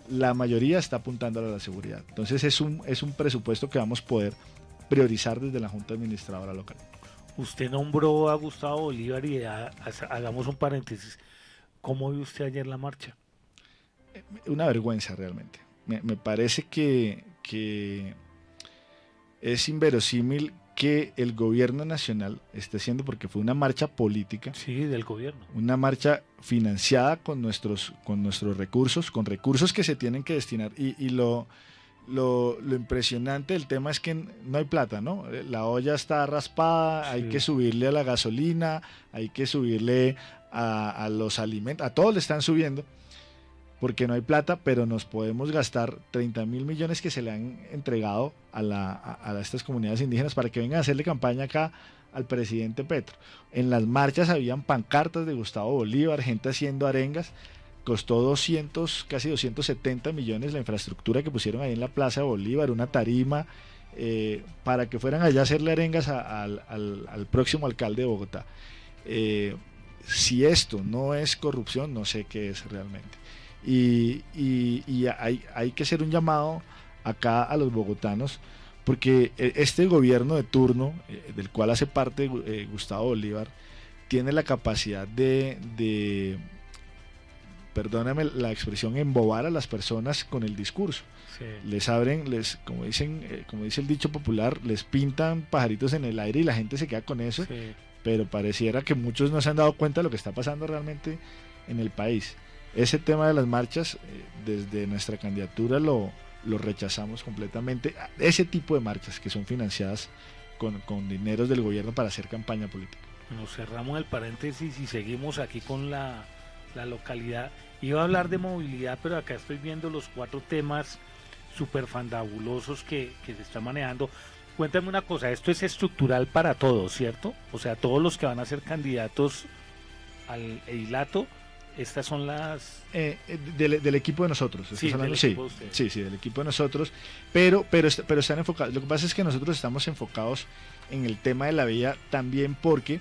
la mayoría está apuntando a la seguridad. Entonces es un presupuesto que vamos a poder priorizar desde la Junta Administradora Local. Usted nombró a Gustavo Bolívar y hagamos un paréntesis. ¿Cómo vio usted ayer la marcha? Una vergüenza realmente. Me parece que es inverosímil que el gobierno nacional esté haciendo, porque fue una marcha política. Sí, del gobierno. Una marcha financiada con nuestros recursos, con recursos que se tienen que destinar. Y lo impresionante del tema es que no hay plata, ¿no? La olla está raspada, hay que subirle a la gasolina, hay que subirle a los alimentos, a todos le están subiendo, porque no hay plata, pero nos podemos gastar 30.000 millones que se le han entregado a estas comunidades indígenas para que vengan a hacerle campaña acá al presidente Petro. En las marchas habían pancartas de Gustavo Bolívar, gente haciendo arengas. Costó casi 270 millones la infraestructura que pusieron ahí en la Plaza de Bolívar, una tarima, para que fueran allá a hacerle arengas al próximo alcalde de Bogotá. Si esto no es corrupción, no sé qué es realmente. Y hay que hacer un llamado acá a los bogotanos, porque este gobierno de turno, del cual hace parte Gustavo Bolívar, tiene la capacidad de perdóname la expresión, embobar a las personas con el discurso. Les abren, como dice el dicho popular, les pintan pajaritos en el aire y la gente se queda con eso, pero pareciera que muchos no se han dado cuenta de lo que está pasando realmente en el país. Ese tema de las marchas, desde nuestra candidatura lo rechazamos completamente. Ese tipo de marchas que son financiadas con dineros del gobierno para hacer campaña política. Nos cerramos el paréntesis y seguimos aquí con la localidad. Iba a hablar de movilidad, pero acá estoy viendo los 4 temas súper fandabulosos que se están manejando. Cuéntame una cosa, esto es estructural para todos, ¿cierto? O sea, todos los que van a ser candidatos al eilato, estas son las... del equipo de nosotros. Sí, hablando, del equipo de ustedes. Sí, del equipo de nosotros, pero están enfocados. Lo que pasa es que nosotros estamos enfocados en el tema de la vía también porque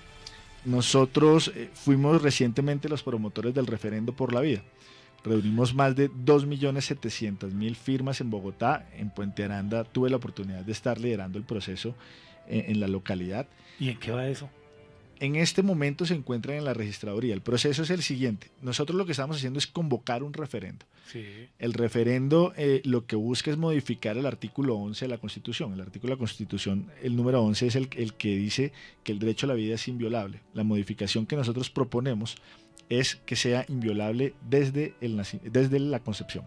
nosotros fuimos recientemente los promotores del referendo por la vida. Reunimos más de 2.700.000 firmas en Bogotá. En Puente Aranda tuve la oportunidad de estar liderando el proceso en la localidad. ¿Y en qué va eso? En este momento se encuentran en la registraduría. El proceso es el siguiente. Nosotros lo que estamos haciendo es convocar un referendo. Sí. El referendo lo que busca es modificar el artículo 11 de la Constitución. El artículo de la Constitución, el número 11, es el que dice que el derecho a la vida es inviolable. La modificación que nosotros proponemos es que sea inviolable desde la concepción.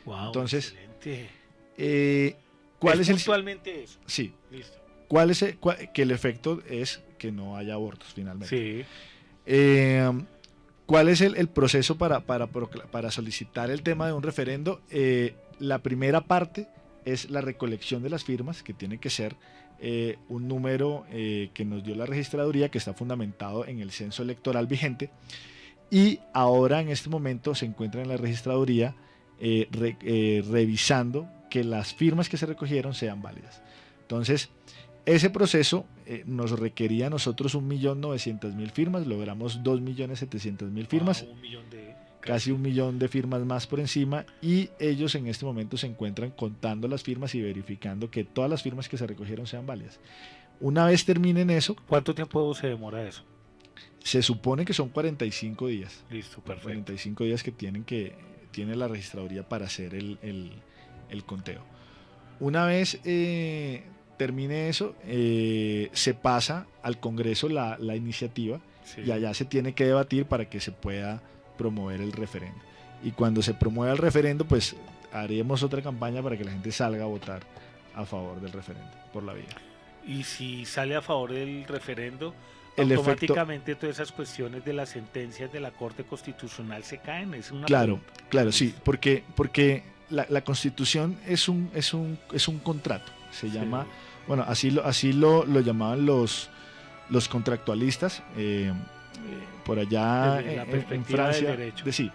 Wow, entonces, excelente. ¿cuál es puntualmente eso? Sí. Listo. Que el efecto es que no haya abortos finalmente. Sí. ¿Cuál es el proceso para solicitar el tema de un referendo? La primera parte es la recolección de las firmas, que tiene que ser un número que nos dio la registraduría, que está fundamentado en el censo electoral vigente, y ahora en este momento se encuentra en la registraduría revisando que las firmas que se recogieron sean válidas. Entonces, ese proceso nos requería a nosotros 1.900.000 firmas, logramos 2.700.000 firmas, casi 1 millón de firmas más por encima, y ellos en este momento se encuentran contando las firmas y verificando que todas las firmas que se recogieron sean válidas. Una vez terminen eso... ¿Cuánto tiempo se demora eso? Se supone que son 45 días. Listo, perfecto. 45 días que tiene la registraduría para hacer el conteo. Una vez termine eso, se pasa al Congreso la iniciativa, sí, y allá se tiene que debatir para que se pueda promover el referendo. Y cuando se promueva el referendo, pues haremos otra campaña para que la gente salga a votar a favor del referendo por la vía. Y si sale a favor del referendo, automáticamente todas esas cuestiones de las sentencias de la Corte Constitucional se caen. Es una claro, sí, porque la Constitución es un contrato. Se llama, sí, bueno, así lo llamaban los contractualistas por allá en Francia. Sí.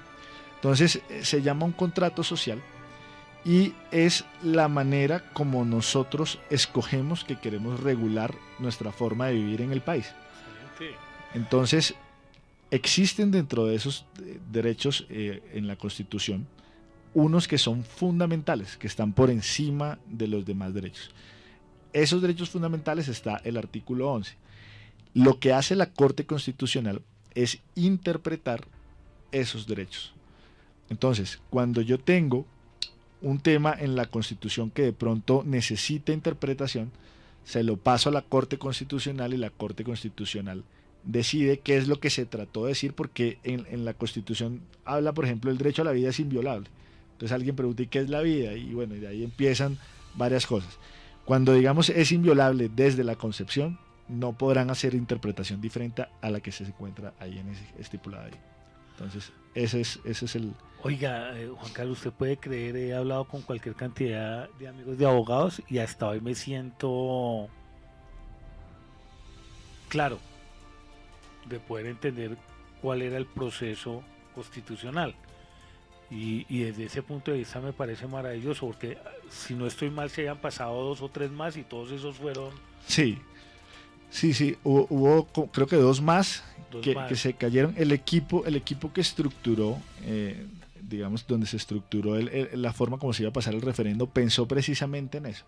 Entonces se llama un contrato social y es la manera como nosotros escogemos que queremos regular nuestra forma de vivir en el país. Excelente. Entonces existen dentro de esos derechos en la Constitución unos que son fundamentales, que están por encima de los demás derechos. Esos derechos fundamentales está el artículo 11. Lo que hace la Corte Constitucional es interpretar esos derechos. Entonces, cuando yo tengo un tema en la Constitución que de pronto necesita interpretación, se lo paso a la Corte Constitucional y la Corte Constitucional decide qué es lo que se trató de decir, porque en la Constitución habla, por ejemplo, el derecho a la vida es inviolable. Entonces alguien pregunta, ¿y qué es la vida? Y bueno, y de ahí empiezan varias cosas. Cuando digamos es inviolable desde la concepción, no podrán hacer interpretación diferente a la que se encuentra ahí en ese estipulado ahí. Entonces, ese es el... Oiga, Juan Carlos, usted puede creer, he hablado con cualquier cantidad de amigos de abogados y hasta hoy me siento claro de poder entender cuál era el proceso constitucional. Y desde ese punto de vista me parece maravilloso, porque si no estoy mal, se habían pasado 2 o 3 más y todos esos fueron... Sí, hubo creo que 2 más que se cayeron. El equipo que estructuró, digamos, donde se estructuró la forma como se iba a pasar el referendo, pensó precisamente en eso.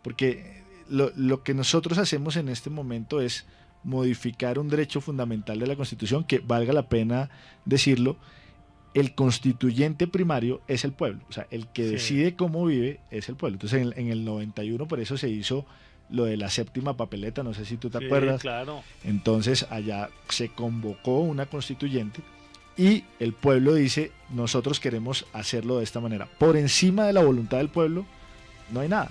Porque lo que nosotros hacemos en este momento es modificar un derecho fundamental de la Constitución, que valga la pena decirlo, el constituyente primario es el pueblo, o sea, el que decide cómo vive es el pueblo. Entonces en el 91 por eso se hizo lo de la 7ª papeleta, no sé si tú te acuerdas. Claro. Entonces allá se convocó una constituyente y el pueblo dice, nosotros queremos hacerlo de esta manera. Por encima de la voluntad del pueblo no hay nada.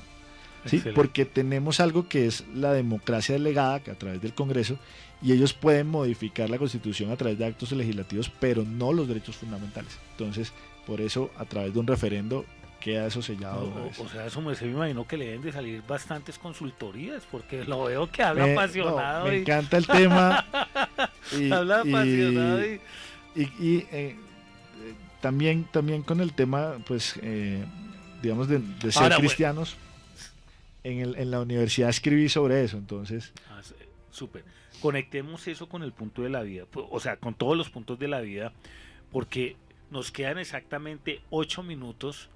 ¿Sí? Porque tenemos algo que es la democracia delegada, que a través del Congreso, y ellos pueden modificar la Constitución a través de actos legislativos, pero no los derechos fundamentales. Entonces, por eso, a través de un referendo, queda eso sellado. O sea, eso me imagino que le deben de salir bastantes consultorías, porque lo veo que habla apasionado. Me encanta el tema. Habla apasionado. También con el tema, pues, digamos, de ser Ahora, cristianos. Bueno, en la universidad escribí sobre eso, entonces. Súper. Conectemos eso con el punto de la vida, o sea, con todos los puntos de la vida, porque nos quedan exactamente 8 minutos.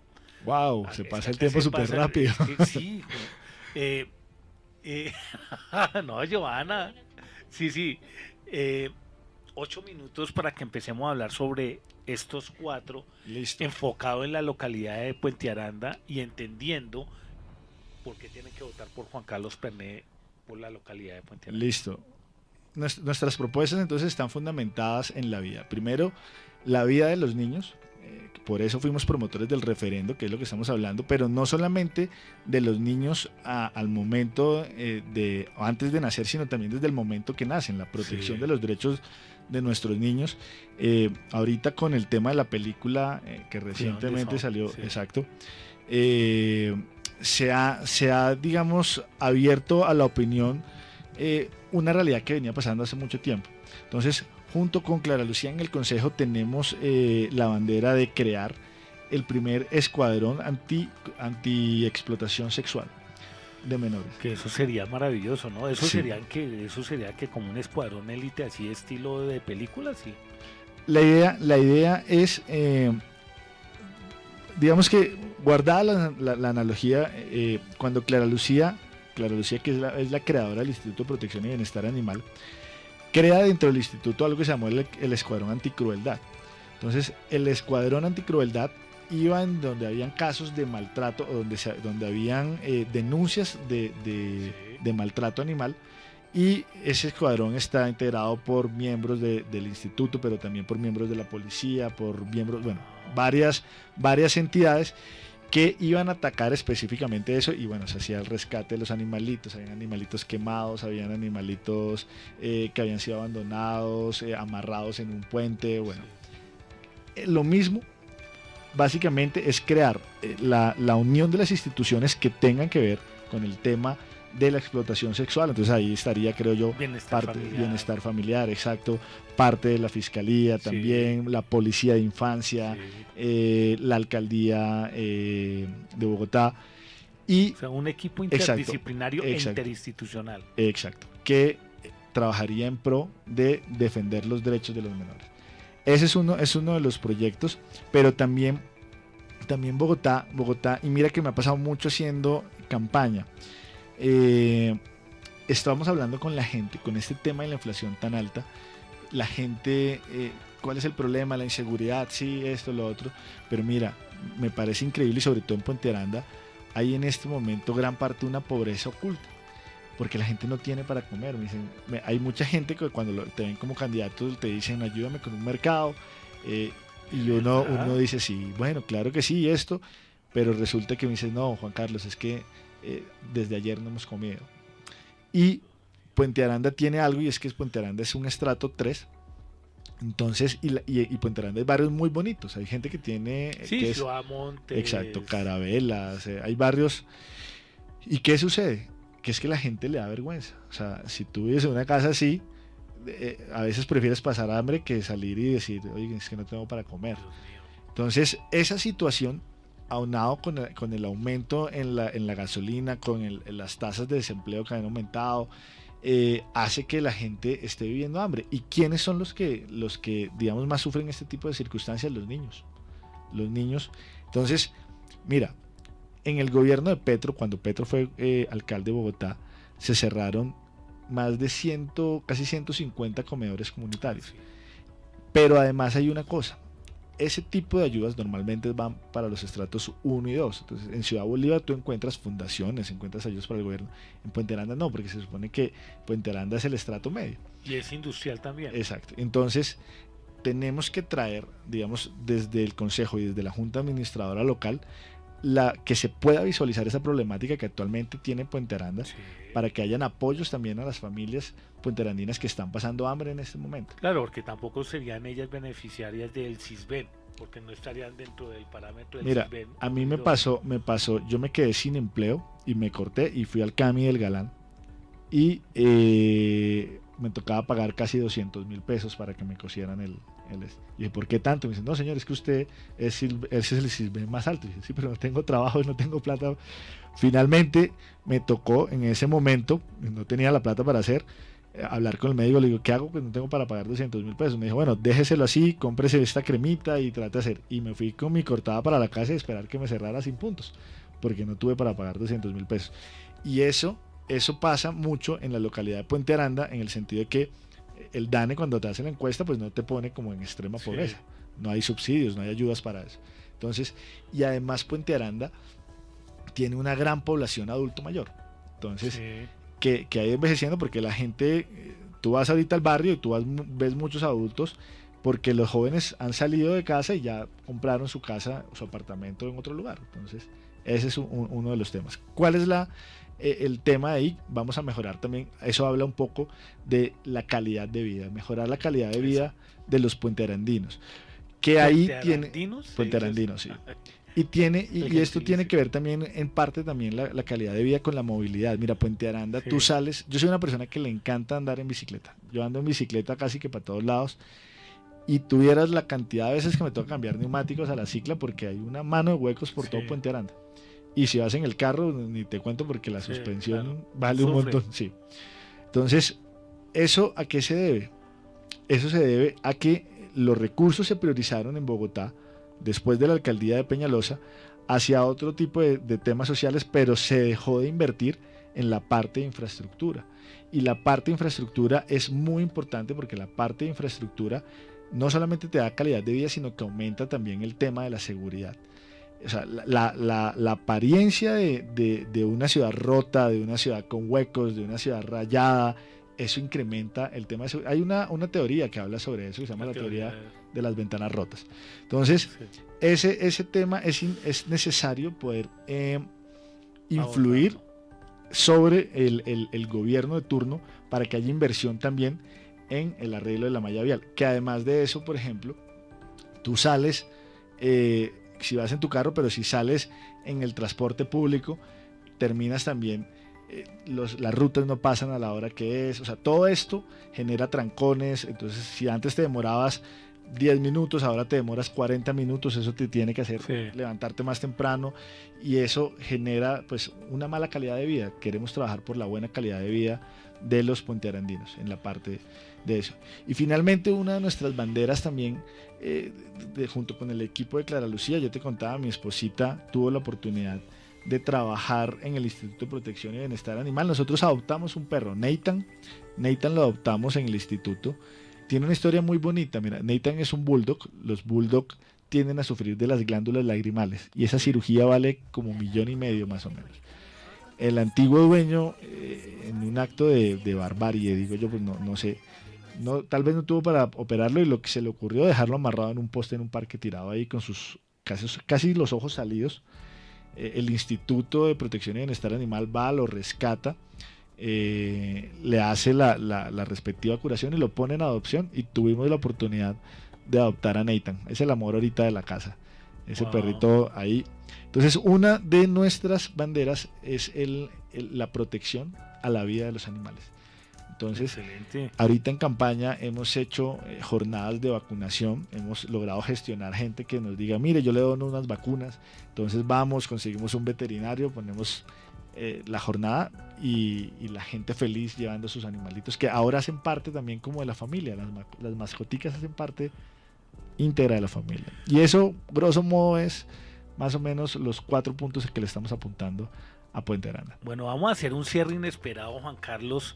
Wow, se pasa el tiempo súper rápido. Sí. No, Giovanna. Sí. 8 minutos para que empecemos a hablar sobre estos 4. Listo. Enfocado en la localidad de Puente Aranda y entendiendo por qué tienen que votar por Juan Carlos Pernet por la localidad de Puente Aranda. Listo. Nuestras propuestas entonces están fundamentadas en la vida. Primero, la vida de los niños. Por eso fuimos promotores del referendo, que es lo que estamos hablando, pero no solamente de los niños al momento antes de nacer, sino también desde el momento que nacen, la protección de los derechos de nuestros niños. Ahorita con el tema de la película que recientemente salió, exacto, se ha, digamos, abierto a la opinión una realidad que venía pasando hace mucho tiempo. Entonces, junto con Clara Lucía en el Consejo tenemos la bandera de crear el primer escuadrón anti-explotación sexual de menores. Que eso sería maravilloso, ¿no? Eso sería que como un escuadrón élite así estilo de película, sí. La idea es, digamos que guardada la analogía, cuando Clara Lucía, que es la creadora del Instituto de Protección y Bienestar Animal, crea dentro del instituto algo que se llamó el Escuadrón Anticrueldad. Entonces, el Escuadrón Anticrueldad iba en donde habían casos de maltrato, o donde habían denuncias de maltrato animal, y ese escuadrón está integrado por miembros del instituto, pero también por miembros de la policía, por miembros, bueno, varias entidades que iban a atacar específicamente eso, y bueno, se hacía el rescate de los animalitos. Habían animalitos quemados, habían animalitos que habían sido abandonados, amarrados en un puente. Bueno, lo mismo básicamente es crear la unión de las instituciones que tengan que ver con el tema de la explotación sexual. Entonces ahí estaría, creo yo, bienestar familiar, exacto, parte de la fiscalía también, la policía de infancia, la alcaldía de Bogotá, y o sea, un equipo interdisciplinario e interinstitucional. Exacto, que trabajaría en pro de defender los derechos de los menores. Ese es uno de los proyectos, pero también Bogotá, y mira que me ha pasado mucho haciendo campaña. Estábamos hablando con la gente, con este tema de la inflación tan alta, la gente, ¿cuál es el problema? La inseguridad, sí, esto, lo otro, pero mira, me parece increíble, y sobre todo en Puente Aranda, hay en este momento gran parte de una pobreza oculta, porque la gente no tiene para comer. Me dicen, hay mucha gente que cuando te ven como candidato te dicen, ayúdame con un mercado, y uno dice, sí, bueno, claro que sí, esto, pero resulta que me dicen, no, Juan Carlos, es que desde ayer no hemos comido. Y Puente Aranda tiene algo, y es que Puente Aranda es un estrato 3. Entonces, y Puente Aranda hay barrios muy bonitos. Hay gente que tiene Ciudad Montes, exacto, Carabelas, hay barrios. ¿Y qué sucede? Que es que la gente le da vergüenza. O sea, si tú vives en una casa así, a veces prefieres pasar hambre que salir y decir, oye, es que no tengo para comer. Entonces, esa situación, aunado con el aumento en la gasolina, con las tasas de desempleo que han aumentado, hace que la gente esté viviendo hambre. ¿Y quiénes son los que digamos más sufren este tipo de circunstancias? Los niños. Entonces, mira, en el gobierno de Petro, cuando Petro fue alcalde de Bogotá, se cerraron más de casi 150 comedores comunitarios. Pero además hay una cosa: ese tipo de ayudas normalmente van para los estratos 1 y 2. Entonces, en Ciudad Bolívar tú encuentras fundaciones, encuentras ayudas para el gobierno. En Puente Aranda no, porque se supone que Puente Aranda es el estrato medio. Y es industrial también. Exacto. Entonces, tenemos que traer, digamos, desde el Consejo y desde la Junta Administradora Local, que se pueda visualizar esa problemática que actualmente tiene Puente Aranda, para que hayan apoyos también a las familias puenterandinas que están pasando hambre en este momento. Claro, porque tampoco serían ellas beneficiarias del CISBEN. porque no estarían dentro del parámetro del Mira, Sisbén. a mí me pasó, yo me quedé sin empleo y me corté y fui al CAMI del Galán y me tocaba pagar casi 200.000 pesos para que me cosieran y dije, ¿por qué tanto? Me dicen, no señor, es que usted ese es el Sisbén más alto. Y dije, sí, pero no tengo trabajo, no tengo plata. Finalmente me tocó en ese momento, no tenía la plata para hacer, hablar con el médico. Le digo, ¿qué hago? Pues no tengo para pagar 200.000 pesos. Me dijo, bueno, déjeselo así, cómprese esta cremita y trate de hacer. Y me fui con mi cortada para la casa y esperar que me cerrara sin puntos, porque no tuve para pagar 200.000 pesos. Y eso pasa mucho en la localidad de Puente Aranda, en el sentido de que el DANE, cuando te hace la encuesta, pues no te pone como en extrema pobreza. No hay subsidios, no hay ayudas para eso. Entonces, y además Puente Aranda tiene una gran población adulto mayor. Entonces, que ha ido envejeciendo, porque la gente, tú vas ahorita al barrio y tú ves muchos adultos, porque los jóvenes han salido de casa y ya compraron su casa, su apartamento en otro lugar. Entonces, ese es uno de los temas. ¿Cuál es el tema de ahí? Vamos a mejorar también, eso habla un poco de la calidad de vida, mejorar la calidad de vida de los puentearandinos. Que ahí tiene... Puentearandinos, sí. Y esto tiene que ver también, en parte también, la calidad de vida con la movilidad. Mira, Puente Aranda, tú sales, yo soy una persona que le encanta andar en bicicleta. Yo ando en bicicleta casi que para todos lados. Y tuvieras la cantidad de veces que me toca cambiar neumáticos a la cicla, porque hay una mano de huecos por todo Puente Aranda. Y si vas en el carro, ni te cuento, porque la suspensión vale un montón. Sí. Entonces, ¿eso a qué se debe? Eso se debe a que los recursos se priorizaron en Bogotá, después de la alcaldía de Peñalosa, hacia otro tipo de temas sociales, pero se dejó de invertir en la parte de infraestructura. Y la parte de infraestructura es muy importante, porque la parte de infraestructura no solamente te da calidad de vida, sino que aumenta también el tema de la seguridad. O sea, la apariencia de una ciudad rota, de una ciudad con huecos, de una ciudad rayada, eso incrementa el tema de seguridad. Hay una teoría que habla sobre eso, que se llama la teoría de las ventanas rotas. Entonces, ese tema es necesario poder influir sobre el gobierno de turno, para que haya inversión también en el arreglo de la malla vial. Que además de eso, por ejemplo, tú sales, si vas en tu carro, pero si sales en el transporte público, terminas también, las rutas no pasan a la hora que es. O sea, todo esto genera trancones. Entonces, si antes te demorabas 10 minutos, ahora te demoras 40 minutos. Eso te tiene que hacer levantarte más temprano, y eso genera pues una mala calidad de vida. Queremos trabajar por la buena calidad de vida de los puentearandinos en la parte de eso. Y finalmente, una de nuestras banderas también, junto con el equipo de Clara Lucía, yo te contaba, mi esposita tuvo la oportunidad de trabajar en el Instituto de Protección y Bienestar Animal. Nosotros adoptamos un perro, Nathan lo adoptamos en el instituto. Tiene una historia muy bonita. Mira, Nathan es un bulldog. Los bulldog tienden a sufrir de las glándulas lagrimales, y esa cirugía vale como $1,5 millones más o menos. El antiguo dueño, en un acto de barbarie, digo yo, pues no sé, tal vez no tuvo para operarlo, y lo que se le ocurrió, dejarlo amarrado en un poste en un parque, tirado ahí con sus casi los ojos salidos. El Instituto de Protección y Bienestar Animal va, lo rescata, le hace la respectiva curación y lo pone en adopción, y tuvimos la oportunidad de adoptar a Nathan. Es el amor ahorita de la casa, ese perrito ahí. Entonces, una de nuestras banderas es la protección a la vida de los animales. Entonces, ahorita en campaña hemos hecho jornadas de vacunación, hemos logrado gestionar gente que nos diga, mire, yo le dono unas vacunas. Entonces vamos, conseguimos un veterinario, ponemos la jornada, y la gente feliz llevando sus animalitos, que ahora hacen parte también como de la familia. Las mascoticas hacen parte íntegra de la familia. Y eso, grosso modo, es más o menos los 4 puntos que le estamos apuntando a Puente Aranda. Bueno, vamos a hacer un cierre inesperado, Juan Carlos,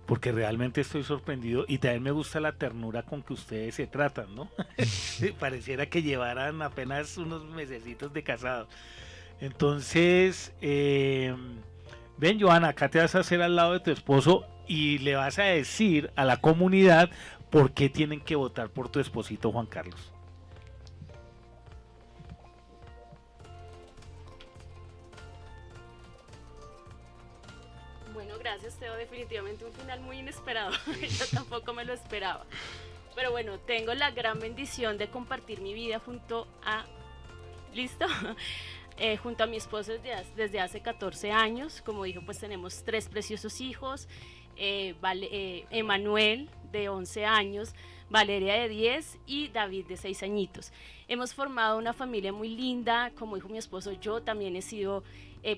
porque realmente estoy sorprendido, y también me gusta la ternura con que ustedes se tratan, ¿no? Pareciera que llevaran apenas unos mesecitos de casados. Entonces, ven, Johanna, acá te vas a hacer al lado de tu esposo y le vas a decir a la comunidad por qué tienen que votar por tu esposito Juan Carlos. Bueno, gracias, Teo. Definitivamente un final muy inesperado. Yo tampoco me lo esperaba. Pero bueno, tengo la gran bendición de compartir mi vida junto a... ¿Listo? Junto a mi esposo desde hace 14 años. Como dijo, pues tenemos 3 preciosos hijos. Emanuel, de 11 años, Valeria, de 10, y David, de 6 añitos. Hemos formado una familia muy linda. Como dijo mi esposo, yo también he sido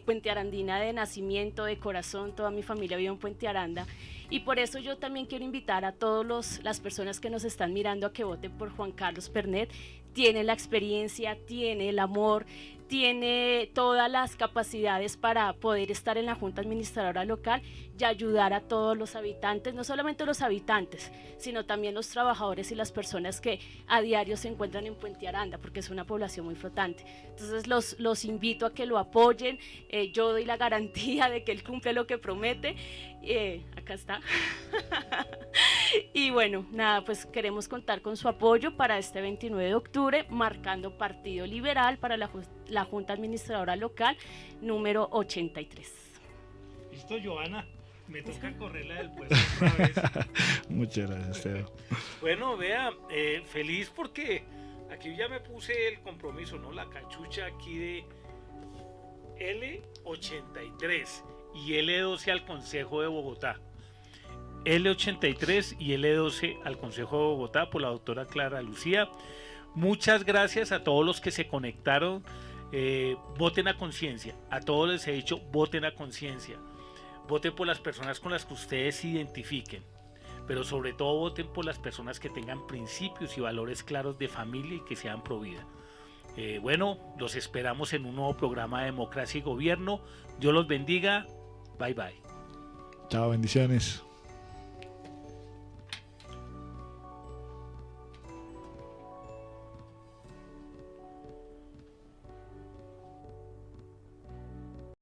puentearandina de nacimiento, de corazón. Toda mi familia vive en Puente Aranda, y por eso yo también quiero invitar a todas las personas que nos están mirando a que voten por Juan Carlos Pernet. Tiene la experiencia, tiene el amor, tiene todas las capacidades para poder estar en la Junta Administradora Local y ayudar a todos los habitantes, no solamente los habitantes, sino también los trabajadores y las personas que a diario se encuentran en Puente Aranda, porque es una población muy flotante. Entonces los invito a que lo apoyen. Yo doy la garantía de que él cumple lo que promete. Acá está. Y bueno, nada, pues queremos contar con su apoyo para este 29 de octubre, marcando Partido Liberal para la Junta Administradora Local número 83. Listo, Joana, me toca correrla del puesto otra vez. Muchas gracias, Teo. Bueno, vea, feliz porque aquí ya me puse el compromiso, ¿no? La cachucha aquí de L83 y L12 al Consejo de Bogotá. L83 y L12 al Consejo de Bogotá por la doctora Clara Lucía. Muchas gracias a todos los que se conectaron. Voten a conciencia. A todos les he dicho, voten a conciencia. Voten por las personas con las que ustedes se identifiquen, pero sobre todo voten por las personas que tengan principios y valores claros de familia y que sean pro vida. Bueno, los esperamos en un nuevo programa de Democracia y Gobierno. Dios los bendiga. Bye bye. Chao, bendiciones.